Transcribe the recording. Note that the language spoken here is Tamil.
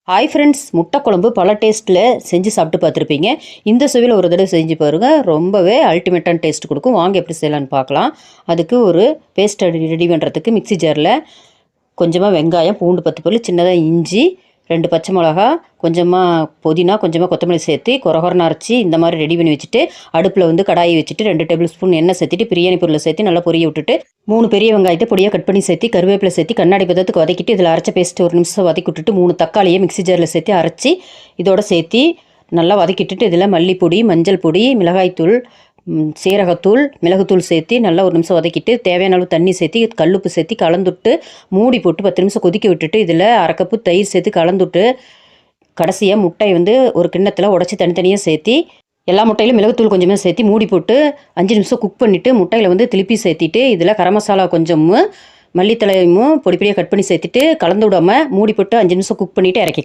ஹாய் ஃப்ரெண்ட்ஸ், முட்டை குழம்பு பல டேஸ்ட்டில் செஞ்சு சாப்பிட்டு பார்த்துருப்பீங்க. இந்த சுவையில் ஒரு தடவை செஞ்சு பாருங்கள், ரொம்பவே அல்டிமேட்டான டேஸ்ட் கொடுக்கும். வாங்க எப்படி செய்யலான்னு பார்க்கலாம். அதுக்கு ஒரு பேஸ்ட் ரெடி பண்ணுறதுக்கு மிக்ஸி ஜாரில் கொஞ்சமாக வெங்காயம், பூண்டு 10 பல், சின்னதாக இஞ்சி, 2 பச்சை மிளகா, கொஞ்சமாக புதினா, கொஞ்சமாக கொத்தமல்லி சேர்த்து கொரகொரன்னு அரைச்சி இந்த மாதிரி ரெடி பண்ணி வச்சுட்டு, அடுப்பில் வந்து கடாயை வச்சுட்டு 2 டேபிள் ஸ்பூன் எண்ணெய் சேர்த்துட்டு பிரியாணி பொருளை சேர்த்து நல்லா பொரிய விட்டுட்டு 3 பெரிய வெங்காயத்தை பொடியாக கட் பண்ணி சேர்த்து கருவேப்பிலை சேர்த்து கண்ணாடி பதத்துக்கு வதக்கிட்டு இதில் அரைச்ச பேஸ்ட்டு 1 நிமிஷம் வதக்கி விட்டுட்டு 3 தக்காளியை மிக்ஸி ஜாரில் சேர்த்து அரைச்சி இதோட சேர்த்து நல்லா வதக்கிட்டுட்டு இதில் மல்லிப்பொடி, மஞ்சள் பொடி, மிளகாய்த்தூள், சீரகத்தூள், மிளகுத்தூள் சேர்த்து நல்லா 1 நிமிஷம் வதக்கிட்டு தேவையான அளவு தண்ணி சேர்த்து கல்லுப்பு சேர்த்து கலந்துட்டு மூடி போட்டு 10 நிமிஷம் கொதிக்க விட்டுட்டு இதில் அரை கப்பு தயிர் சேர்த்து கலந்துட்டு கடைசியாக முட்டையை வந்து ஒரு கிண்ணத்தில் உடச்சி தனித்தனியாக சேர்த்து எல்லா முட்டையிலும் மிளகுத்தூள் கொஞ்சமாக சேர்த்து மூடி போட்டு 5 நிமிஷம் குக் பண்ணிவிட்டு முட்டையில் வந்து திருப்பி சேர்த்திட்டு இதில் கரம் மசாலா கொஞ்சமும் மல்லித்தலையும் பொடி பொடியாக கட் பண்ணி சேர்த்துட்டு கலந்து விடாமல் மூடி போட்டு 5 நிமிஷம் குக் பண்ணிவிட்டு இறக்கி